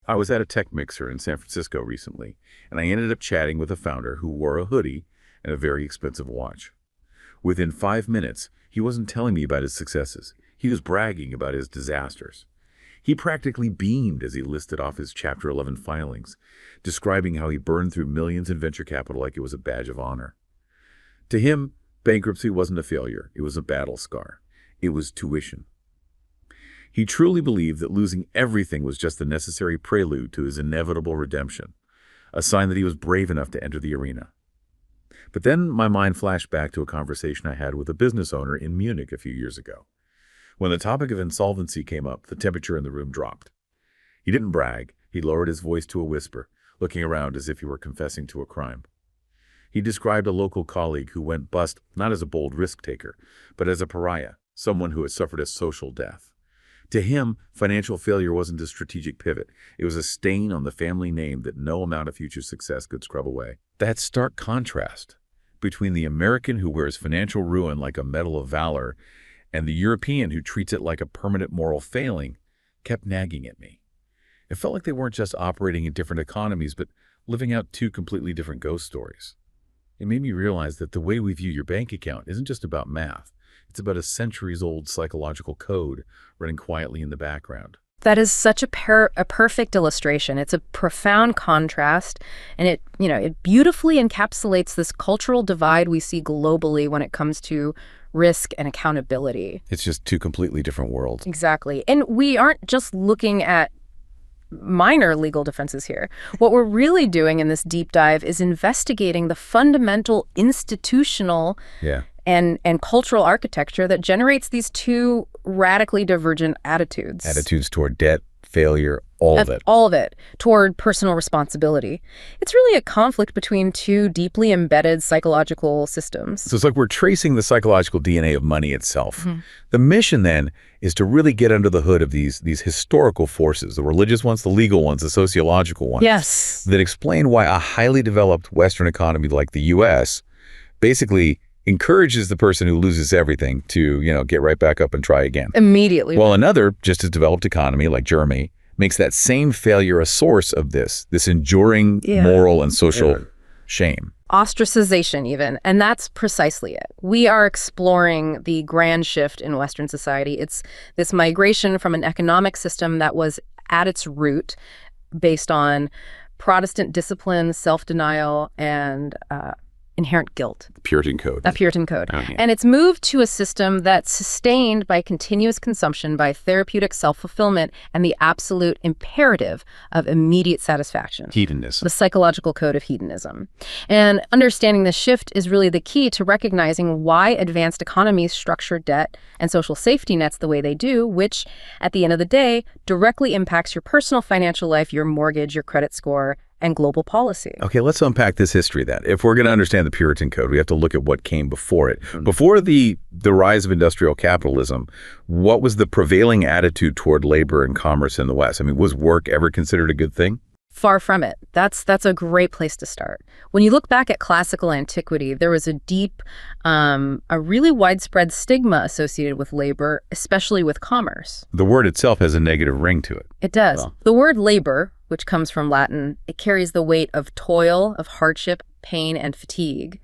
I was at a tech mixer in San Francisco recently, and I ended up chatting with a founder who wore a hoodie and a very expensive watch. Within 5 minutes, he wasn't telling me about his successes. He was bragging about his disasters. He practically beamed as he listed off his Chapter 11 filings, describing how he burned through millions in venture capital like it was a badge of honor. To him, bankruptcy wasn't a failure. It was a battle scar. It was tuition. He truly believed that losing everything was just the necessary prelude to his inevitable redemption, a sign that he was brave enough to enter the arena. But then my mind flashed back to a conversation I had with a business owner in Munich a few years ago. When the topic of insolvency came up, the temperature in the room dropped. He didn't brag. He lowered his voice to a whisper, looking around as if he were confessing to a crime. He described a local colleague who went bust not as a bold risk-taker, but as a pariah, someone who had suffered a social death. To him, financial failure wasn't a strategic pivot. It was a stain on the family name that no amount of future success could scrub away. That stark contrast between the American who wears financial ruin like a medal of valor and the European who treats it like a permanent moral failing kept nagging at me. It felt like they weren't just operating in different economies, but living out two completely different ghost stories. It made me realize that the way we view your bank account isn't just about math. It's about a centuries-old psychological code running quietly in the background. That is such a perfect illustration. It's a profound contrast, and it beautifully encapsulates this cultural divide we see globally when it comes to risk and accountability. It's just two completely different worlds. Exactly. And we aren't just looking at minor legal defenses here. What we're really doing in this deep dive is investigating the fundamental institutional and cultural architecture that generates these two radically divergent attitudes. Attitudes toward debt, failure, all of it. All of it, toward personal responsibility. It's really a conflict between two deeply embedded psychological systems. So it's like we're tracing the psychological DNA of money itself. The mission then is to really get under the hood of these historical forces, the religious ones, the legal ones, the sociological ones. Yes. That explain why a highly developed Western economy like the U.S. basically encourages the person who loses everything to, get right back up and try again. Immediately. While another, just as developed economy like Germany, makes that same failure a source of this enduring moral and social shame. Ostracization even, and that's precisely it. We are exploring the grand shift in Western society. It's this migration from an economic system that was at its root based on Protestant discipline, self-denial, and inherent guilt. Puritan code. A Puritan code. Oh, yeah. And it's moved to a system that's sustained by continuous consumption, by therapeutic self-fulfillment, and the absolute imperative of immediate satisfaction. Hedonism. The psychological code of hedonism. And understanding this shift is really the key to recognizing why advanced economies structure debt and social safety nets the way they do, which, at the end of the day, directly impacts your personal financial life, your mortgage, your credit score, and global policy. Okay, let's unpack this history then. If we're going to understand the Puritan code, we have to look at what came before it. Before the rise of industrial capitalism, what was the prevailing attitude toward labor and commerce in the West? I mean, was work ever considered a good thing? Far from it. That's a great place to start. When you look back at classical antiquity, there was a deep, a really widespread stigma associated with labor, especially with commerce. The word itself has a negative ring to it. It does. Well, the word labor, which comes from Latin, it carries the weight of toil, of hardship, pain, and fatigue.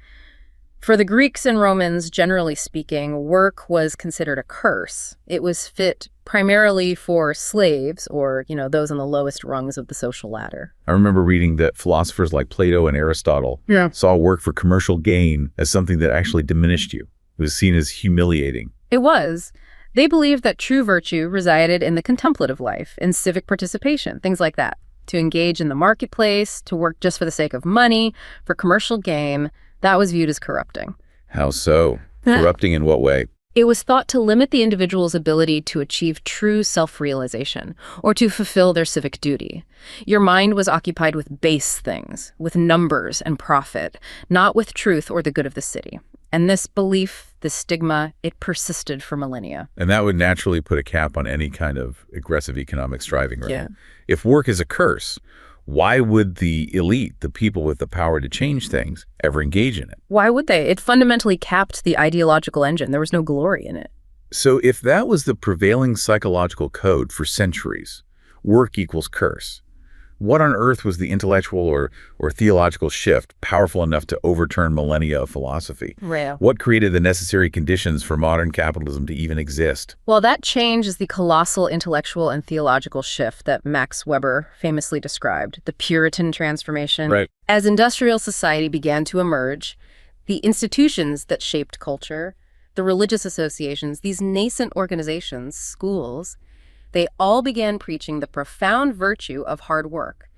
For the Greeks and Romans, generally speaking, work was considered a curse. It was fit primarily for slaves or, those on the lowest rungs of the social ladder. I remember reading that philosophers like Plato and Aristotle saw work for commercial gain as something that actually diminished you. It was seen as humiliating. It was. They believed that true virtue resided in the contemplative life, in civic participation, things like that. To engage in the marketplace, to work just for the sake of money, for commercial gain, that was viewed as corrupting. How so? Corrupting in what way? It was thought to limit the individual's ability to achieve true self-realization or to fulfill their civic duty. Your mind was occupied with base things, with numbers and profit, not with truth or the good of the city. And this belief, this stigma, it persisted for millennia. And that would naturally put a cap on any kind of aggressive economic striving, right? Yeah. If work is a curse, why would the elite, the people with the power to change things, ever engage in it? Why would they? It fundamentally capped the ideological engine. There was no glory in it. So if that was the prevailing psychological code for centuries, work equals curse, What on earth was the intellectual or theological shift powerful enough to overturn millennia of philosophy? Real. What created the necessary conditions for modern capitalism to even exist? Well, that change is the colossal intellectual and theological shift that Max Weber famously described, the Puritan Transformation. Right. As industrial society began to emerge, the institutions that shaped culture, the religious associations, these nascent organizations, schools, they all began preaching the profound virtue of hard work,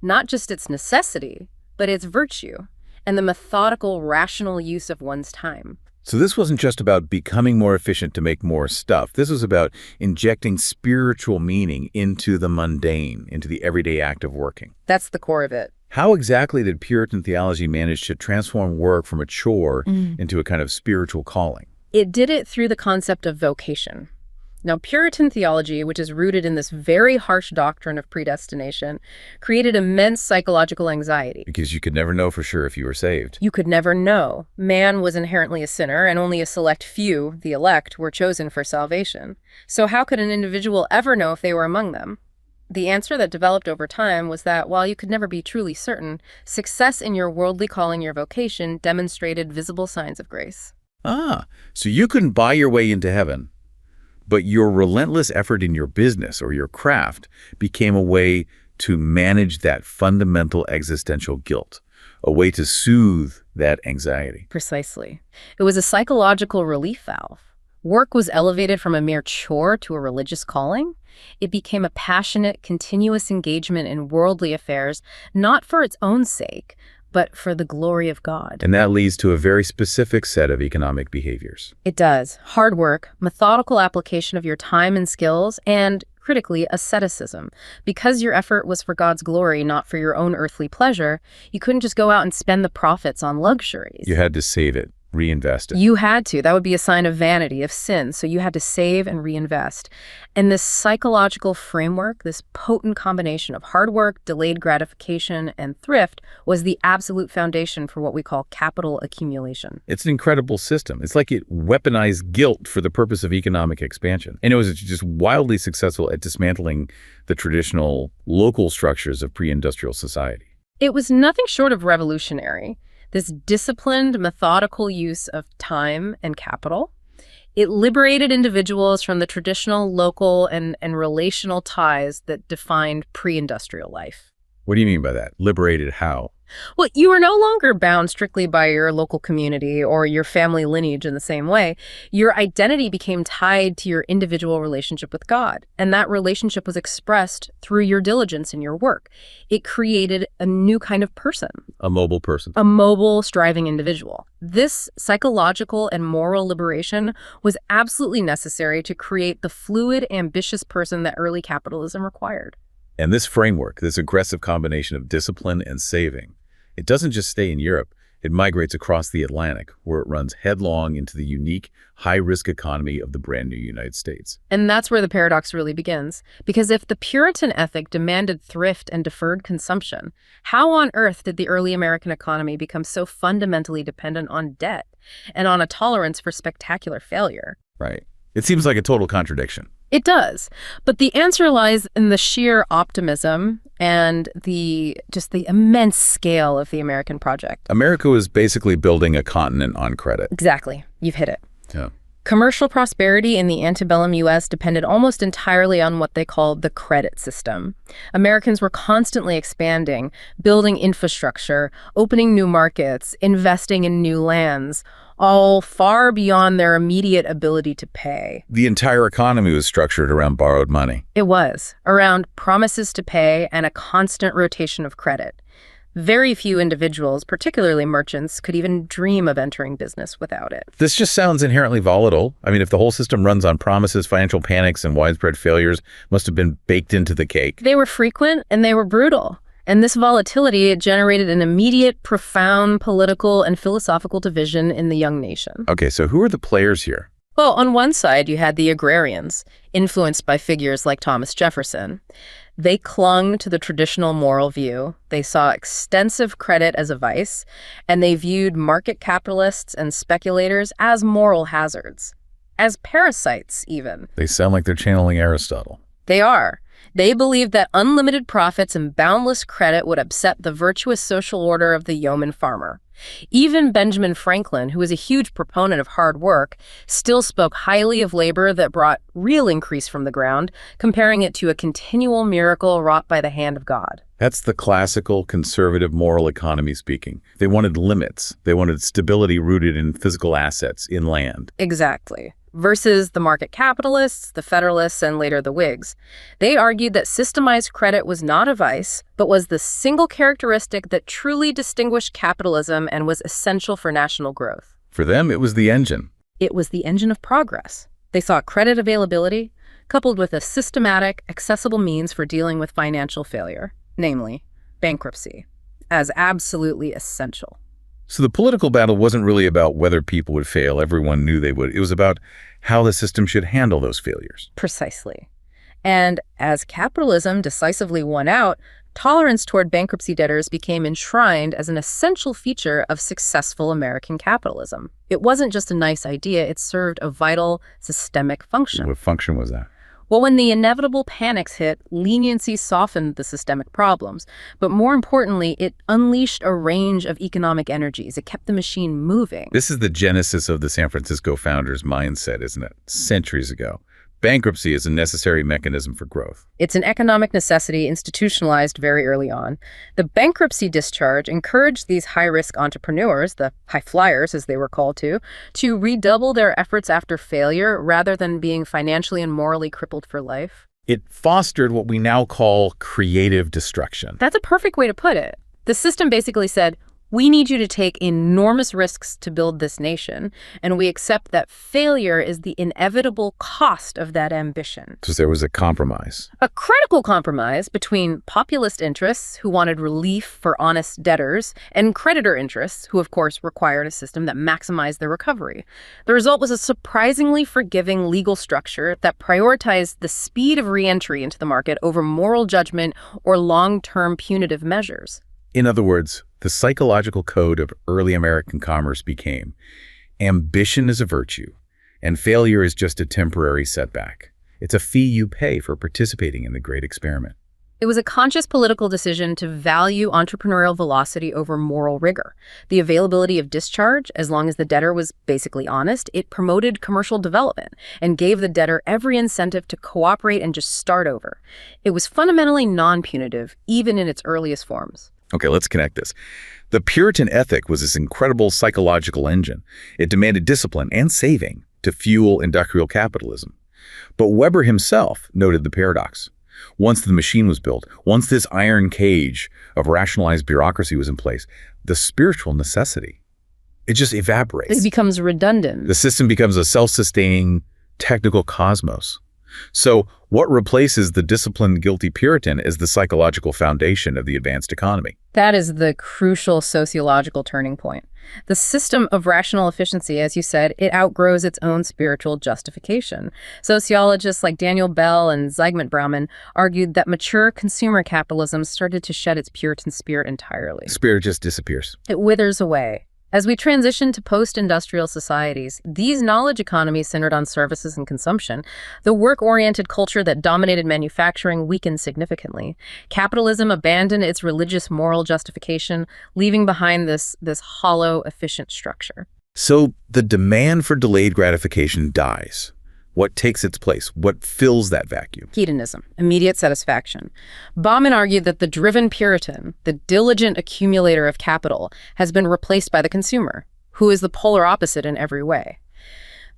not just its necessity, but its virtue, and the methodical, rational use of one's time. So this wasn't just about becoming more efficient to make more stuff. This was about injecting spiritual meaning into the mundane, into the everyday act of working. That's the core of it. How exactly did Puritan theology manage to transform work from a chore into a kind of spiritual calling? It did it through the concept of vocation. Now, Puritan theology, which is rooted in this very harsh doctrine of predestination, created immense psychological anxiety. Because you could never know for sure if you were saved. You could never know. Man was inherently a sinner, and only a select few, the elect, were chosen for salvation. So how could an individual ever know if they were among them? The answer that developed over time was that while you could never be truly certain, success in your worldly calling, your vocation, demonstrated visible signs of grace. Ah, so you couldn't buy your way into heaven. But your relentless effort in your business or your craft became a way to manage that fundamental existential guilt, a way to soothe that anxiety. Precisely. It was a psychological relief valve. Work was elevated from a mere chore to a religious calling. It became a passionate, continuous engagement in worldly affairs, not for its own sake, but for the glory of God. And that leads to a very specific set of economic behaviors. It does. Hard work, methodical application of your time and skills, and, critically, asceticism. Because your effort was for God's glory, not for your own earthly pleasure, you couldn't just go out and spend the profits on luxuries. You had to save it, reinvest it. You had to. That would be a sign of vanity, of sin. So you had to save and reinvest. And this psychological framework, this potent combination of hard work, delayed gratification, and thrift was the absolute foundation for what we call capital accumulation. It's an incredible system. It's like it weaponized guilt for the purpose of economic expansion. And it was just wildly successful at dismantling the traditional local structures of pre-industrial society. It was nothing short of revolutionary. This disciplined, methodical use of time and capital. It liberated individuals from the traditional local and relational ties that defined pre-industrial life. What do you mean by that? Liberated how? Well, you were no longer bound strictly by your local community or your family lineage in the same way. Your identity became tied to your individual relationship with God, and that relationship was expressed through your diligence in your work. It created a new kind of person. A mobile person. A mobile, striving individual. This psychological and moral liberation was absolutely necessary to create the fluid, ambitious person that early capitalism required. And this framework, this aggressive combination of discipline and saving, it doesn't just stay in Europe. It migrates across the Atlantic, where it runs headlong into the unique, high-risk economy of the brand-new United States. And that's where the paradox really begins. Because if the Puritan ethic demanded thrift and deferred consumption, how on earth did the early American economy become so fundamentally dependent on debt and on a tolerance for spectacular failure? Right. It seems like a total contradiction. It does. But the answer lies in the sheer optimism and the immense scale of the American project. America was basically building a continent on credit. Exactly. You've hit it. Yeah. Commercial prosperity in the antebellum U.S. depended almost entirely on what they called the credit system. Americans were constantly expanding, building infrastructure, opening new markets, investing in new lands, all far beyond their immediate ability to pay. The entire economy was structured around borrowed money. It was, around promises to pay and a constant rotation of credit. Very few individuals, particularly merchants, could even dream of entering business without it. This just sounds inherently volatile. I mean, if the whole system runs on promises, financial panics, and widespread failures must have been baked into the cake. They were frequent and they were brutal. And this volatility generated an immediate, profound political and philosophical division in the young nation. Okay, so who are the players here? Well, on one side, you had the agrarians, influenced by figures like Thomas Jefferson. They clung to the traditional moral view. They saw extensive credit as a vice, and they viewed market capitalists and speculators as moral hazards, as parasites even. They sound like they're channeling Aristotle. They are. They believed that unlimited profits and boundless credit would upset the virtuous social order of the yeoman farmer. Even Benjamin Franklin, who was a huge proponent of hard work, still spoke highly of labor that brought real increase from the ground, comparing it to a continual miracle wrought by the hand of God. That's the classical conservative moral economy speaking. They wanted limits. They wanted stability rooted in physical assets, in land. Exactly. Versus the market capitalists, the Federalists, and later the Whigs. They argued that systemized credit was not a vice, but was the single characteristic that truly distinguished capitalism and was essential for national growth. For them, it was the engine. It was the engine of progress. They saw credit availability, coupled with a systematic, accessible means for dealing with financial failure, namely bankruptcy, as absolutely essential. So the political battle wasn't really about whether people would fail. Everyone knew they would. It was about how the system should handle those failures. Precisely. And as capitalism decisively won out, tolerance toward bankruptcy debtors became enshrined as an essential feature of successful American capitalism. It wasn't just a nice idea, it served a vital systemic function. What function was that? Well, when the inevitable panics hit, leniency softened the systemic problems. But more importantly, it unleashed a range of economic energies. It kept the machine moving. This is the genesis of the San Francisco founders' mindset, isn't it? Centuries ago. Bankruptcy is a necessary mechanism for growth. It's an economic necessity institutionalized very early on. The bankruptcy discharge encouraged these high-risk entrepreneurs, the high flyers as they were called to redouble their efforts after failure rather than being financially and morally crippled for life. It fostered what we now call creative destruction. That's a perfect way to put it. The system basically said, we need you to take enormous risks to build this nation, and we accept that failure is the inevitable cost of that ambition. So there was a compromise. A critical compromise between populist interests, who wanted relief for honest debtors, and creditor interests, who of course required a system that maximized their recovery. The result was a surprisingly forgiving legal structure that prioritized the speed of re-entry into the market over moral judgment or long-term punitive measures. In other words, the psychological code of early American commerce became, ambition is a virtue, and failure is just a temporary setback. It's a fee you pay for participating in the great experiment. It was a conscious political decision to value entrepreneurial velocity over moral rigor. The availability of discharge, as long as the debtor was basically honest, it promoted commercial development and gave the debtor every incentive to cooperate and just start over. It was fundamentally non-punitive, even in its earliest forms. Okay, let's connect this. The Puritan ethic was this incredible psychological engine. It demanded discipline and saving to fuel industrial capitalism. But Weber himself noted the paradox. Once the machine was built, once this iron cage of rationalized bureaucracy was in place, the spiritual necessity, it just evaporates. It becomes redundant. The system becomes a self-sustaining technical cosmos. So what replaces the disciplined, guilty Puritan as the psychological foundation of the advanced economy? That is the crucial sociological turning point. The system of rational efficiency, as you said, it outgrows its own spiritual justification. Sociologists like Daniel Bell and Zygmunt Bauman argued that mature consumer capitalism started to shed its Puritan spirit entirely. Spirit just disappears. It withers away. As we transition to post-industrial societies, these knowledge economies centered on services and consumption, the work-oriented culture that dominated manufacturing weakened significantly. Capitalism abandoned its religious moral justification, leaving behind this hollow, efficient structure. So the demand for delayed gratification dies. What takes its place? What fills that vacuum? Hedonism, immediate satisfaction. Bauman argued that the driven Puritan, the diligent accumulator of capital, has been replaced by the consumer, who is the polar opposite in every way.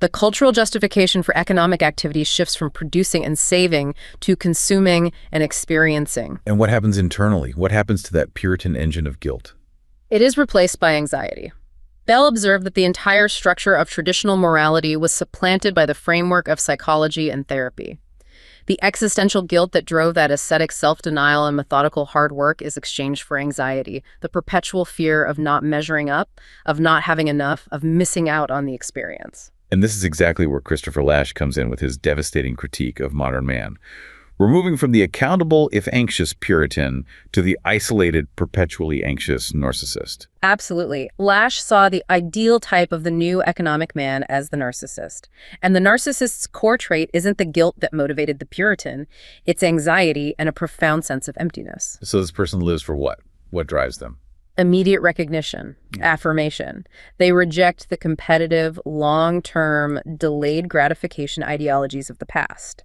The cultural justification for economic activity shifts from producing and saving to consuming and experiencing. And what happens internally? What happens to that Puritan engine of guilt? It is replaced by anxiety. Bell observed that the entire structure of traditional morality was supplanted by the framework of psychology and therapy. The existential guilt that drove that ascetic self-denial and methodical hard work is exchanged for anxiety, the perpetual fear of not measuring up, of not having enough, of missing out on the experience. And this is exactly where Christopher Lasch comes in with his devastating critique of modern man. We're moving from the accountable, if anxious, Puritan to the isolated, perpetually anxious narcissist. Absolutely. Lasch saw the ideal type of the new economic man as the narcissist. And the narcissist's core trait isn't the guilt that motivated the Puritan, it's anxiety and a profound sense of emptiness. So this person lives for what? What drives them? Immediate recognition, affirmation. They reject the competitive, long-term, delayed gratification ideologies of the past.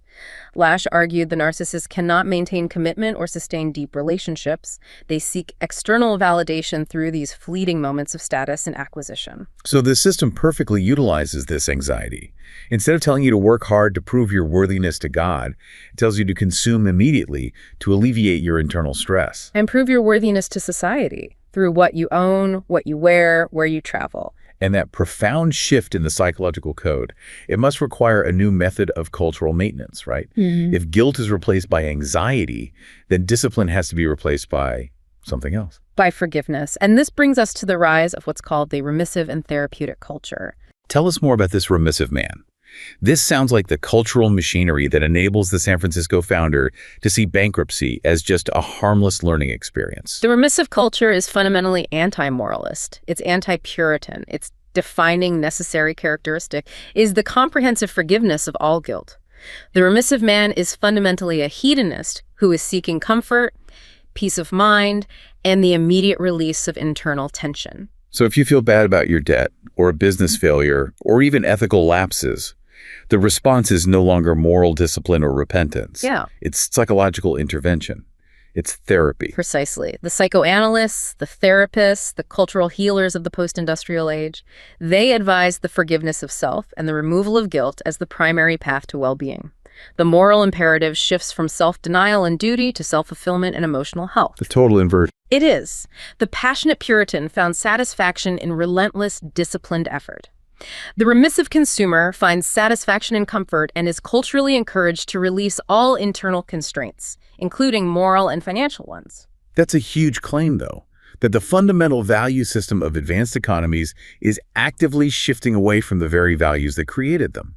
Lasch argued the narcissist cannot maintain commitment or sustain deep relationships. They seek external validation through these fleeting moments of status and acquisition. So the system perfectly utilizes this anxiety. Instead of telling you to work hard to prove your worthiness to God, it tells you to consume immediately to alleviate your internal stress. And prove your worthiness to society through what you own, what you wear, where you travel. And that profound shift in the psychological code, it must require a new method of cultural maintenance, right? If guilt is replaced by anxiety, then discipline has to be replaced by something else. By forgiveness. And this brings us to the rise of what's called the remissive and therapeutic culture. Tell us more about this remissive man. This sounds like the cultural machinery that enables the San Francisco founder to see bankruptcy as just a harmless learning experience. The remissive culture is fundamentally anti-moralist. It's anti-Puritan. Its defining necessary characteristic is the comprehensive forgiveness of all guilt. The remissive man is fundamentally a hedonist who is seeking comfort, peace of mind, and the immediate release of internal tension. So if you feel bad about your debt, or a business failure, or even ethical lapses, the response is no longer moral discipline or repentance. Yeah. It's psychological intervention. It's therapy. Precisely. The psychoanalysts, the therapists, the cultural healers of the post-industrial age, they advise the forgiveness of self and the removal of guilt as the primary path to well-being. The moral imperative shifts from self-denial and duty to self-fulfillment and emotional health. The total inversion. It is. The passionate Puritan found satisfaction in relentless, disciplined effort. The remissive consumer finds satisfaction and comfort and is culturally encouraged to release all internal constraints, including moral and financial ones. That's a huge claim, though, that the fundamental value system of advanced economies is actively shifting away from the very values that created them.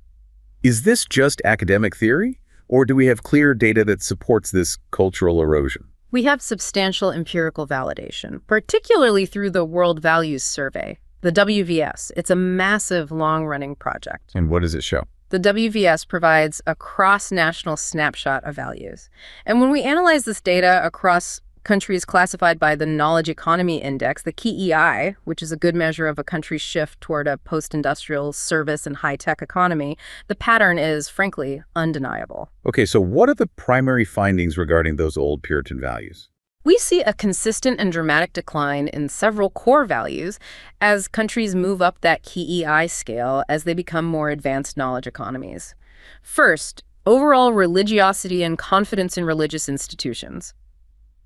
Is this just academic theory, or do we have clear data that supports this cultural erosion? We have substantial empirical validation, particularly through the World Values Survey, the WVS. It's a massive, long-running project. And what does it show? The WVS provides a cross-national snapshot of values. And when we analyze this data across countries classified by the Knowledge Economy Index, the KEI, which is a good measure of a country's shift toward a post-industrial service and high-tech economy, the pattern is, frankly, undeniable. Okay, so what are the primary findings regarding those old Puritan values? We see a consistent and dramatic decline in several core values as countries move up that KEI scale as they become more advanced knowledge economies. First, overall religiosity and confidence in religious institutions.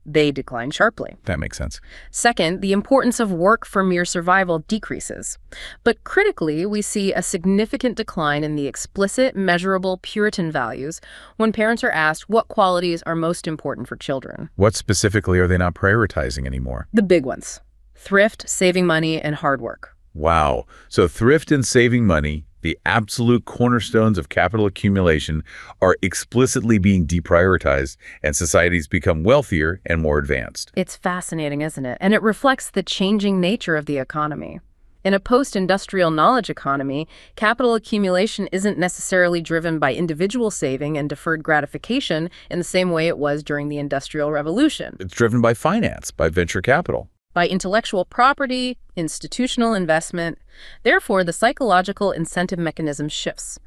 They decline sharply. That makes sense. Second, the importance of work for mere survival decreases. But critically, we see a significant decline in the explicit, measurable Puritan values when parents are asked what qualities are most important for children. What specifically are they not prioritizing anymore? The big ones: thrift, saving money, and hard work. Wow. So thrift and saving money, the absolute cornerstones of capital accumulation, are explicitly being deprioritized, and societies become wealthier and more advanced. It's fascinating, isn't it? And it reflects the changing nature of the economy. In a post-industrial knowledge economy, capital accumulation isn't necessarily driven by individual saving and deferred gratification in the same way it was during the Industrial Revolution. It's driven by finance, by venture capital. By intellectual property, institutional investment. Therefore, the psychological incentive mechanism shifts.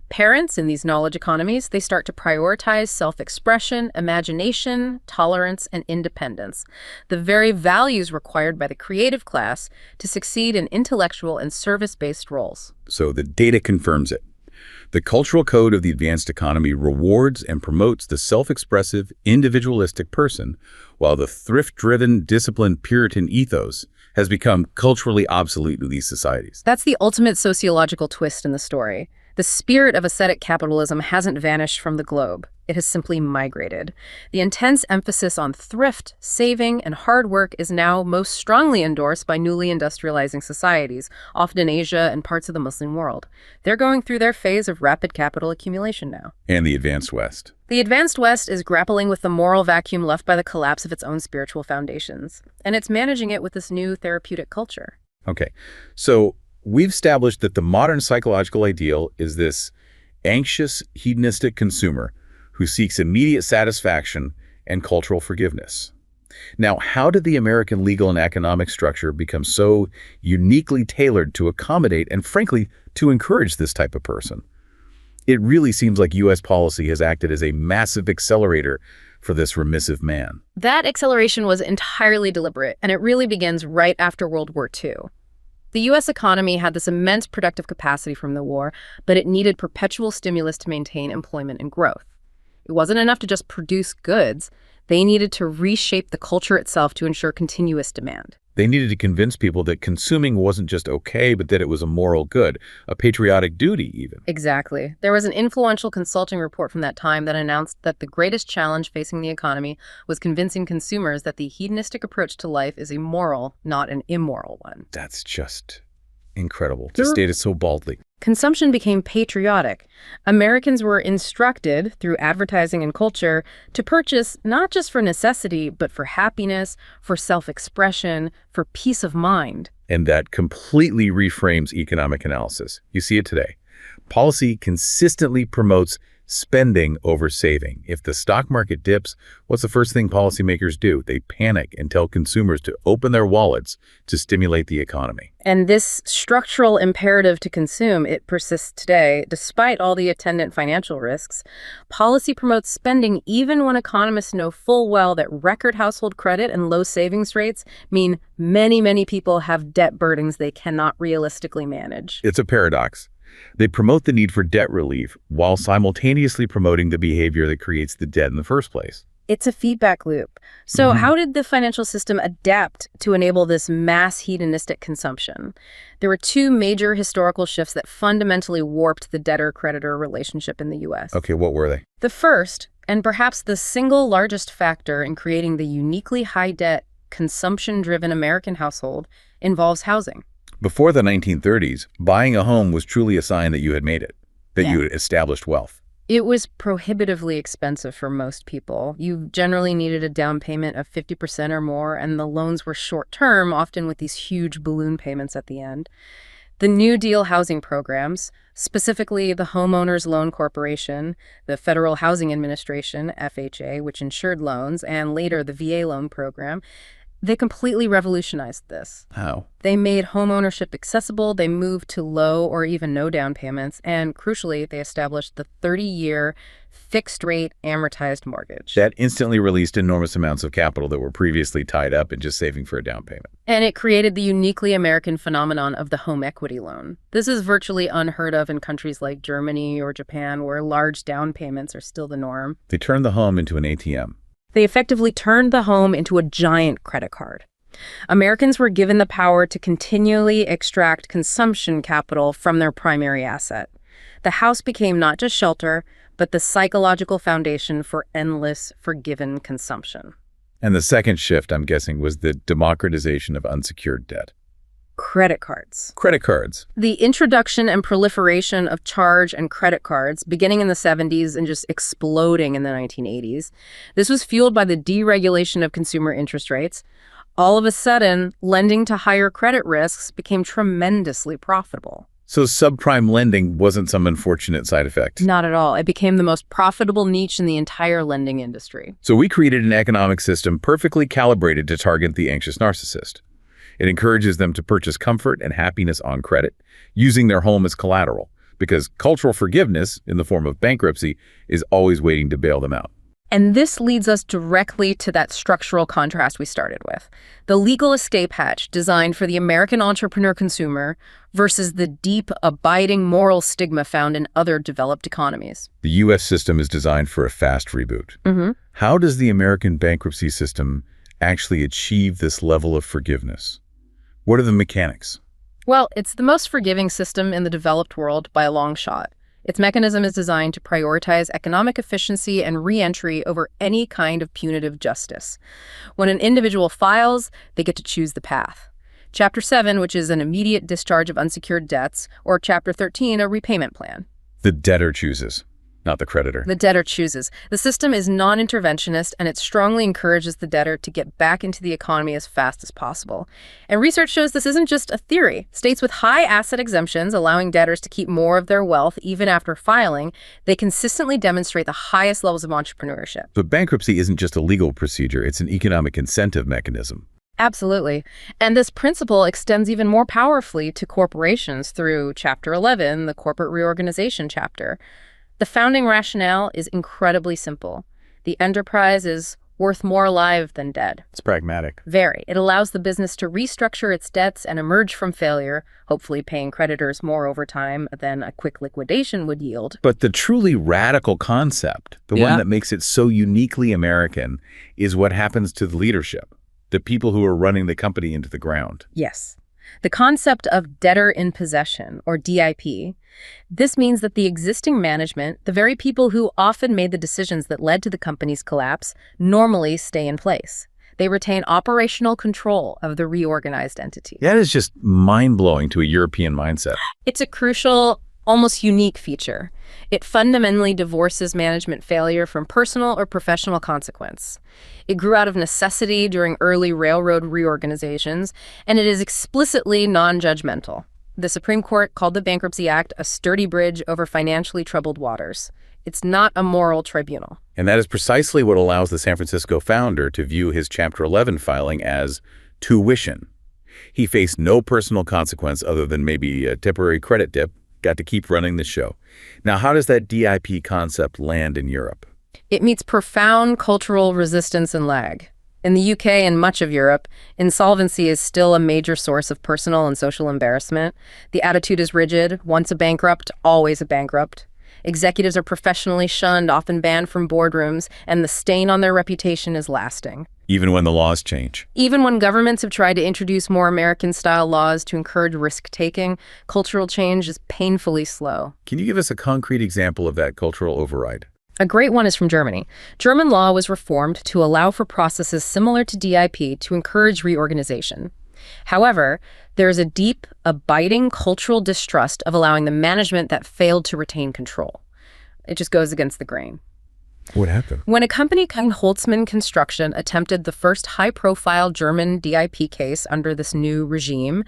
Parents in these knowledge economies, they start to prioritize self-expression, imagination, tolerance, and independence, the very values required by the creative class to succeed in intellectual and service-based roles. So the data confirms it. The cultural code of the advanced economy rewards and promotes the self-expressive, individualistic person, while the thrift-driven, disciplined Puritan ethos has become culturally obsolete in these societies. That's the ultimate sociological twist in the story. The spirit of ascetic capitalism hasn't vanished from the globe. It has simply migrated. The intense emphasis on thrift, saving, and hard work is now most strongly endorsed by newly industrializing societies, often in Asia and parts of the Muslim world. They're going through their phase of rapid capital accumulation now. And the advanced West. The advanced West is grappling with the moral vacuum left by the collapse of its own spiritual foundations, and it's managing it with this new therapeutic culture. Okay, so we've established that the modern psychological ideal is this anxious, hedonistic consumer who seeks immediate satisfaction and cultural forgiveness. Now, how did the American legal and economic structure become so uniquely tailored to accommodate and, frankly, to encourage this type of person? It really seems like U.S. policy has acted as a massive accelerator for this remissive man. That acceleration was entirely deliberate, and it really begins right after World War II. The U.S. economy had this immense productive capacity from the war, but it needed perpetual stimulus to maintain employment and growth. It wasn't enough to just produce goods. They needed to reshape the culture itself to ensure continuous demand. They needed to convince people that consuming wasn't just okay, but that it was a moral good, a patriotic duty even. Exactly. There was an influential consulting report from that time that announced that the greatest challenge facing the economy was convincing consumers that the hedonistic approach to life is a moral, not an immoral one. That's just incredible to state it so baldly. Consumption became patriotic. Americans were instructed, through advertising and culture, to purchase not just for necessity, but for happiness, for self-expression, for peace of mind. And that completely reframes economic analysis. You see it today. Policy consistently promotes spending over saving. If the stock market dips, what's the first thing policymakers do? They panic and tell consumers to open their wallets to stimulate the economy. And this structural imperative to consume, it persists today, despite all the attendant financial risks. Policy promotes spending even when economists know full well that record household credit and low savings rates mean many, many people have debt burdens they cannot realistically manage. It's a paradox. They promote the need for debt relief while simultaneously promoting the behavior that creates the debt in the first place. It's a feedback loop. So how did the financial system adapt to enable this mass hedonistic consumption? There were two major historical shifts that fundamentally warped the debtor-creditor relationship in the U.S. Okay, what were they? The first, and perhaps the single largest factor in creating the uniquely high-debt, consumption-driven American household, involves housing. Before the 1930s, buying a home was truly a sign that you had made it, that you had established wealth. It was prohibitively expensive for most people. You generally needed a down payment of 50% or more, and the loans were short-term, often with these huge balloon payments at the end. The New Deal housing programs, specifically the Homeowners Loan Corporation, the Federal Housing Administration, FHA, which insured loans, and later the VA loan program, they completely revolutionized this. How? They made homeownership accessible, they moved to low or even no down payments, and crucially, they established the 30-year fixed-rate amortized mortgage. That instantly released enormous amounts of capital that were previously tied up in just saving for a down payment. And it created the uniquely American phenomenon of the home equity loan. This is virtually unheard of in countries like Germany or Japan, where large down payments are still the norm. They turned the home into an ATM. They effectively turned the home into a giant credit card. Americans were given the power to continually extract consumption capital from their primary asset. The house became not just shelter, but the psychological foundation for endless, forgiven consumption. And the second shift, I'm guessing, was the democratization of unsecured debt. Credit cards. Credit cards. The introduction and proliferation of charge and credit cards, beginning in the 70s and just exploding in the 1980s, this was fueled by the deregulation of consumer interest rates. All of a sudden, lending to higher credit risks became tremendously profitable. So subprime lending wasn't some unfortunate side effect. Not at all. It became the most profitable niche in the entire lending industry. So we created an economic system perfectly calibrated to target the anxious narcissist. It encourages them to purchase comfort and happiness on credit, using their home as collateral, because cultural forgiveness, in the form of bankruptcy, is always waiting to bail them out. And this leads us directly to that structural contrast we started with. The legal escape hatch designed for the American entrepreneur consumer versus the deep, abiding moral stigma found in other developed economies. The U.S. system is designed for a fast reboot. How does the American bankruptcy system actually achieve this level of forgiveness? What are the mechanics? Well, it's the most forgiving system in the developed world by a long shot. Its mechanism is designed to prioritize economic efficiency and re-entry over any kind of punitive justice. When an individual files, they get to choose the path. Chapter 7, which is an immediate discharge of unsecured debts, or Chapter 13, a repayment plan. The debtor chooses, not the creditor. The debtor chooses. The system is non-interventionist, and it strongly encourages the debtor to get back into the economy as fast as possible. And research shows this isn't just a theory. States with high asset exemptions, allowing debtors to keep more of their wealth even after filing, they consistently demonstrate the highest levels of entrepreneurship. But bankruptcy isn't just a legal procedure, it's an economic incentive mechanism. Absolutely. And this principle extends even more powerfully to corporations through Chapter 11, the corporate reorganization chapter. The founding rationale is incredibly simple. The enterprise is worth more alive than dead. It's pragmatic. Very. It allows the business to restructure its debts and emerge from failure, hopefully paying creditors more over time than a quick liquidation would yield. But the truly radical concept, the one that makes it so uniquely American, is what happens to the leadership, the people who are running the company into the ground. Yes. The concept of debtor in possession, or DIP, this means that the existing management, the very people who often made the decisions that led to the company's collapse, normally stay in place. They retain operational control of the reorganized entity. That is just mind-blowing to a European mindset. It's a crucial, almost unique feature. It fundamentally divorces management failure from personal or professional consequence. It grew out of necessity during early railroad reorganizations, and it is explicitly non-judgmental. The Supreme Court called the Bankruptcy Act a sturdy bridge over financially troubled waters. It's not a moral tribunal. And that is precisely what allows the San Francisco founder to view his Chapter 11 filing as tuition. He faced no personal consequence other than maybe a temporary credit dip, got to keep running the show. Now, how does that DIP concept land in Europe? It meets profound cultural resistance and lag. In the UK and much of Europe, insolvency is still a major source of personal and social embarrassment. The attitude is rigid: once a bankrupt, always a bankrupt. Executives are professionally shunned, often banned from boardrooms, and the stain on their reputation is lasting. Even when the laws change. Even when governments have tried to introduce more American-style laws to encourage risk-taking, cultural change is painfully slow. Can you give us a concrete example of that cultural override? A great one is from Germany. German law was reformed to allow for processes similar to DIP to encourage reorganization. However, there is a deep, abiding cultural distrust of allowing the management that failed to retain control. It just goes against the grain. What happened? When a company called Holtzmann Construction attempted the first high-profile German DIP case under this new regime,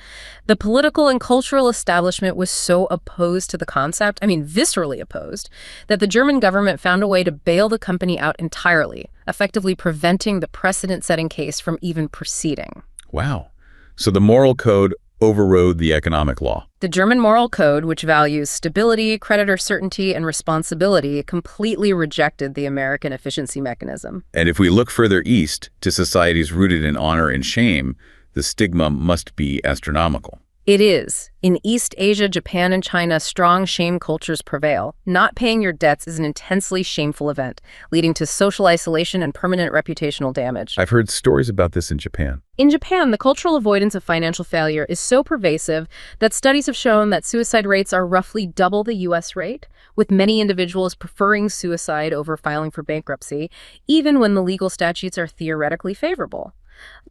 the political and cultural establishment was so opposed to the concept, viscerally opposed, that the German government found a way to bail the company out entirely, effectively preventing the precedent-setting case from even proceeding. Wow. So the moral code overrode the economic law. The German moral code, which values stability, creditor certainty, and responsibility, completely rejected the American efficiency mechanism. And if we look further east to societies rooted in honor and shame, the stigma must be astronomical. It is. In East Asia, Japan, and China, strong shame cultures prevail. Not paying your debts is an intensely shameful event, leading to social isolation and permanent reputational damage. I've heard stories about this in Japan. In Japan, the cultural avoidance of financial failure is so pervasive that studies have shown that suicide rates are roughly double the U.S. rate, with many individuals preferring suicide over filing for bankruptcy, even when the legal statutes are theoretically favorable.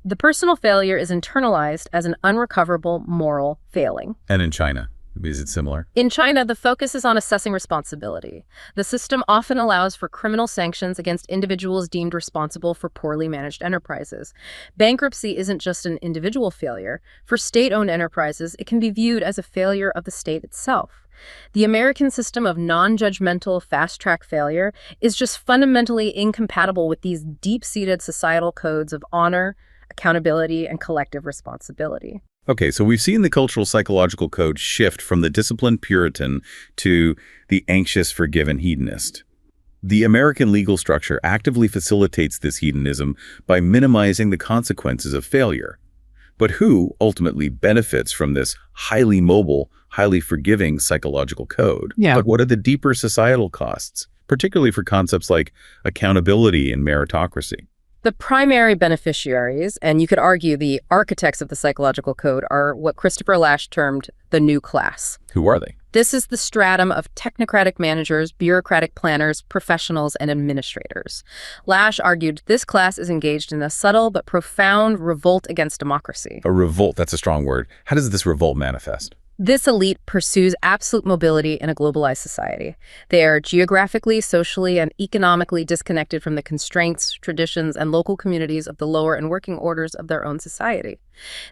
The personal failure is internalized as an unrecoverable moral failing. And in China, is it similar? In China, the focus is on assessing responsibility. The system often allows for criminal sanctions against individuals deemed responsible for poorly managed enterprises. Bankruptcy isn't just an individual failure. For state-owned enterprises, it can be viewed as a failure of the state itself. The American system of non-judgmental fast-track failure is just fundamentally incompatible with these deep-seated societal codes of honor, accountability, and collective responsibility. Okay, so we've seen the cultural psychological code shift from the disciplined Puritan to the anxious, forgiven hedonist. The American legal structure actively facilitates this hedonism by minimizing the consequences of failure. But who ultimately benefits from this highly mobile, highly forgiving psychological code? But what are the deeper societal costs, particularly for concepts like accountability and meritocracy? The primary beneficiaries, and you could argue the architects of the psychological code, are what Christopher Lasch termed the new class. Who are they? This is the stratum of technocratic managers, bureaucratic planners, professionals, and administrators. Lasch argued this class is engaged in a subtle but profound revolt against democracy. A revolt, that's a strong word. How does this revolt manifest? This elite pursues absolute mobility in a globalized society. They are geographically, socially, and economically disconnected from the constraints, traditions, and local communities of the lower and working orders of their own society.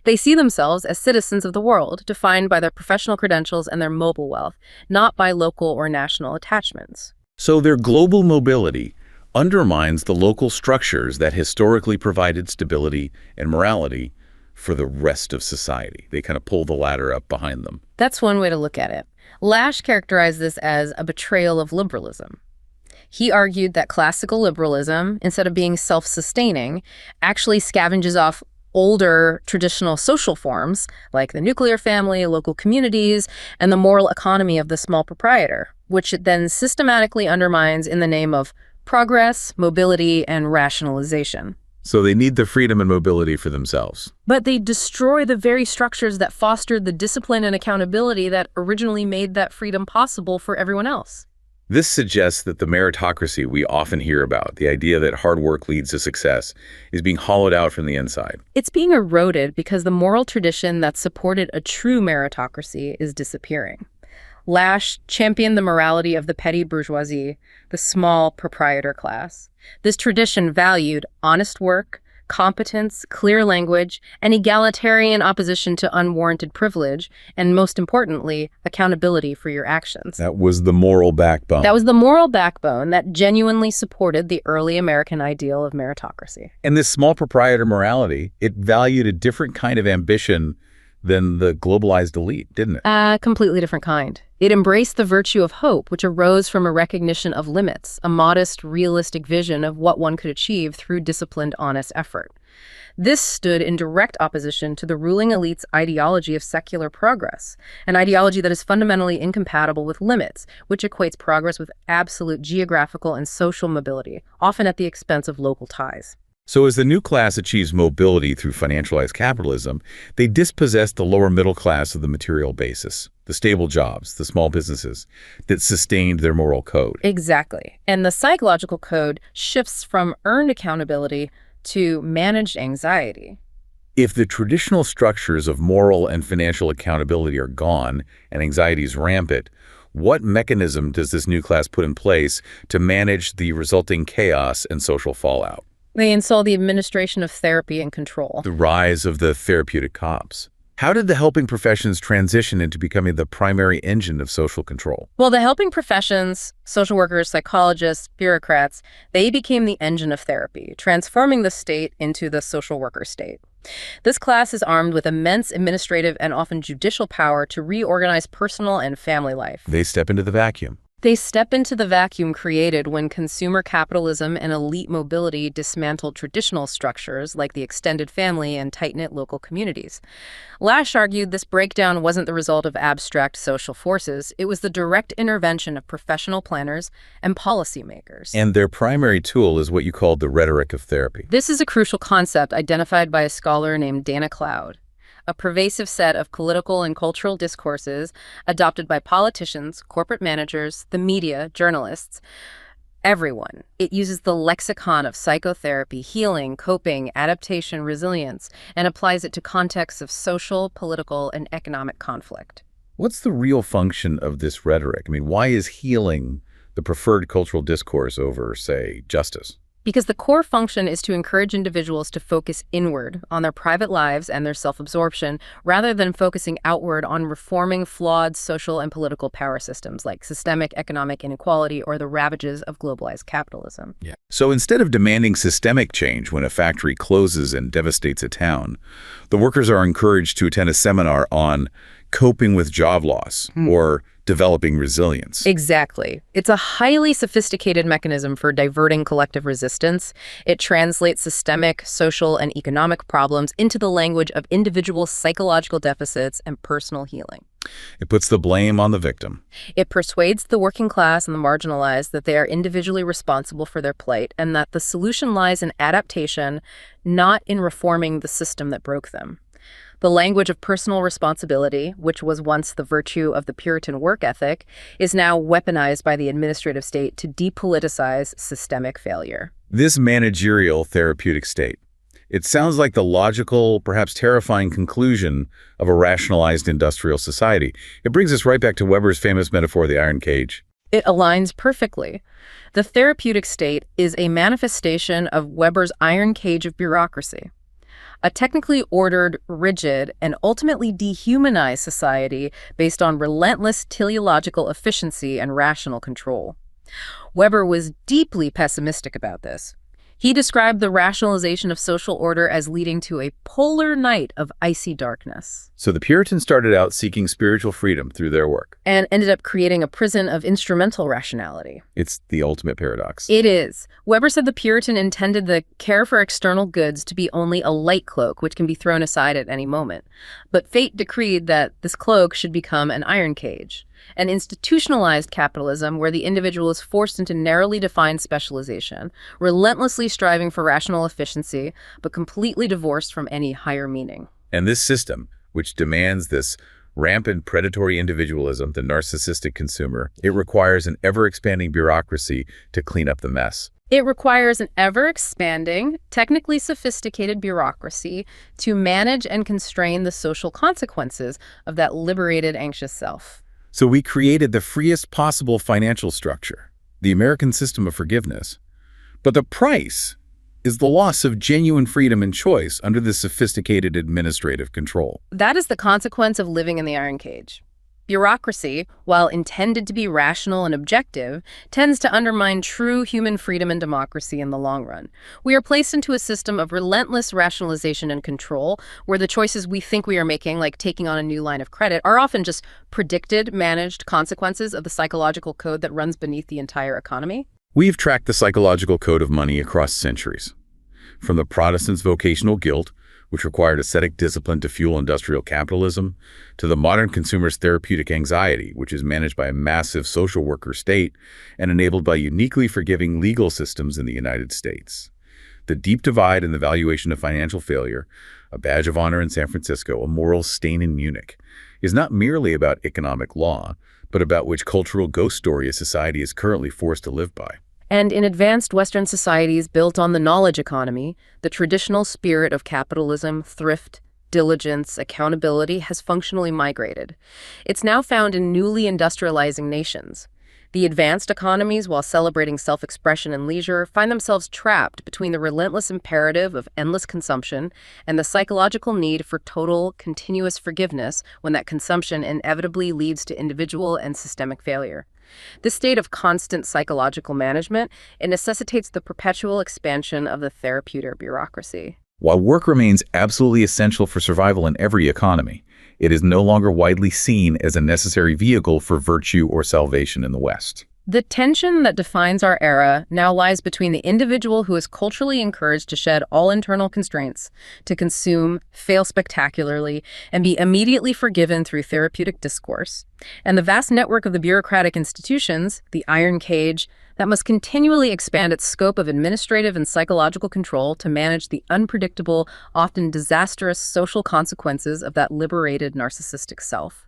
They see themselves as citizens of the world, defined by their professional credentials and their mobile wealth, not by local or national attachments. So their global mobility undermines the local structures that historically provided stability and morality for the rest of society. They kind of pull the ladder up behind them. That's one way to look at it. Lasch characterized this as a betrayal of liberalism. He argued that classical liberalism, instead of being self-sustaining, actually scavenges off older traditional social forms like the nuclear family, local communities, and the moral economy of the small proprietor, which it then systematically undermines in the name of progress, mobility, and rationalization. So they need the freedom and mobility for themselves. But they destroy the very structures that fostered the discipline and accountability that originally made that freedom possible for everyone else. This suggests that the meritocracy we often hear about, the idea that hard work leads to success, is being hollowed out from the inside. It's being eroded because the moral tradition that supported a true meritocracy is disappearing. Lasch championed the morality of the petty bourgeoisie, the small proprietor class. This tradition valued honest work, competence, clear language, and egalitarian opposition to unwarranted privilege, and most importantly, accountability for your actions. That was the moral backbone. That was the moral backbone that genuinely supported the early American ideal of meritocracy. And this small proprietor morality, it valued a different kind of ambition than the globalized elite, didn't it? A completely different kind. It embraced the virtue of hope, which arose from a recognition of limits, a modest, realistic vision of what one could achieve through disciplined, honest effort. This stood in direct opposition to the ruling elite's ideology of secular progress, an ideology that is fundamentally incompatible with limits, which equates progress with absolute geographical and social mobility, often at the expense of local ties. So as the new class achieves mobility through financialized capitalism, they dispossess the lower middle class of the material basis, the stable jobs, the small businesses that sustained their moral code. Exactly. And the psychological code shifts from earned accountability to managed anxiety. If the traditional structures of moral and financial accountability are gone and anxiety is rampant, what mechanism does this new class put in place to manage the resulting chaos and social fallout? They install the administration of therapy and control. The rise of the therapeutic cops. How did the helping professions transition into becoming the primary engine of social control? Well, the helping professions, social workers, psychologists, bureaucrats, they became the engine of therapy, transforming the state into the social worker state. This class is armed with immense administrative and often judicial power to reorganize personal and family life. They step into the vacuum. They step into the vacuum created when consumer capitalism and elite mobility dismantled traditional structures like the extended family and tight-knit local communities. Lasch argued this breakdown wasn't the result of abstract social forces. It was the direct intervention of professional planners and policymakers. And their primary tool is what you called the rhetoric of therapy. This is a crucial concept identified by a scholar named Dana Cloud. A pervasive set of political and cultural discourses adopted by politicians, corporate managers, the media, journalists, everyone. It uses the lexicon of psychotherapy, healing, coping, adaptation, resilience, and applies it to contexts of social, political, and economic conflict. What's the real function of this rhetoric? I mean, why is healing the preferred cultural discourse over, say, justice? Because the core function is to encourage individuals to focus inward on their private lives and their self-absorption, rather than focusing outward on reforming flawed social and political power systems like systemic economic inequality or the ravages of globalized capitalism. Yeah. So instead of demanding systemic change when a factory closes and devastates a town, the workers are encouraged to attend a seminar on coping with job loss or developing resilience. Exactly. It's a highly sophisticated mechanism for diverting collective resistance. It translates systemic, social, and economic problems into the language of individual psychological deficits and personal healing. It puts the blame on the victim. It persuades the working class and the marginalized that they are individually responsible for their plight and that the solution lies in adaptation, not in reforming the system that broke them. The language of personal responsibility, which was once the virtue of the Puritan work ethic, is now weaponized by the administrative state to depoliticize systemic failure. This managerial therapeutic state. It sounds like the logical, perhaps terrifying conclusion of a rationalized industrial society. It brings us right back to Weber's famous metaphor of the iron cage. It aligns perfectly. The therapeutic state is a manifestation of Weber's iron cage of bureaucracy. A technically ordered, rigid, and ultimately dehumanized society based on relentless teleological efficiency and rational control. Weber was deeply pessimistic about this. He described the rationalization of social order as leading to a polar night of icy darkness. So the Puritans started out seeking spiritual freedom through their work. And ended up creating a prison of instrumental rationality. It's the ultimate paradox. It is. Weber said the Puritan intended the care for external goods to be only a light cloak, which can be thrown aside at any moment. But fate decreed that this cloak should become an iron cage. An institutionalized capitalism where the individual is forced into narrowly defined specialization, relentlessly striving for rational efficiency, but completely divorced from any higher meaning. And this system, which demands this rampant predatory individualism, the narcissistic consumer, it requires an ever-expanding bureaucracy to clean up the mess. It requires an ever-expanding, technically sophisticated bureaucracy to manage and constrain the social consequences of that liberated, anxious self. So we created the freest possible financial structure, the American system of forgiveness. But the price is the loss of genuine freedom and choice under this sophisticated administrative control. That is the consequence of living in the iron cage. Bureaucracy, while intended to be rational and objective, tends to undermine true human freedom and democracy in the long run. We are placed into a system of relentless rationalization and control, where the choices we think we are making, like taking on a new line of credit, are often just predicted, managed consequences of the psychological code that runs beneath the entire economy. We've tracked the psychological code of money across centuries. From the Protestants' vocational guilt, which required ascetic discipline to fuel industrial capitalism, to the modern consumer's therapeutic anxiety, which is managed by a massive social worker state and enabled by uniquely forgiving legal systems in the United States. The deep divide in the valuation of financial failure, a badge of honor in San Francisco, a moral stain in Munich, is not merely about economic law, but about which cultural ghost story a society is currently forced to live by. And in advanced Western societies built on the knowledge economy, the traditional spirit of capitalism, thrift, diligence, accountability has functionally migrated. It's now found in newly industrializing nations. The advanced economies, while celebrating self-expression and leisure, find themselves trapped between the relentless imperative of endless consumption and the psychological need for total, continuous forgiveness when that consumption inevitably leads to individual and systemic failure. This state of constant psychological management, it necessitates the perpetual expansion of the therapeutic bureaucracy. While work remains absolutely essential for survival in every economy, it is no longer widely seen as a necessary vehicle for virtue or salvation in the West. The tension that defines our era now lies between the individual who is culturally encouraged to shed all internal constraints, to consume, fail spectacularly, and be immediately forgiven through therapeutic discourse, and the vast network of the bureaucratic institutions, the iron cage, that must continually expand its scope of administrative and psychological control to manage the unpredictable, often disastrous social consequences of that liberated narcissistic self.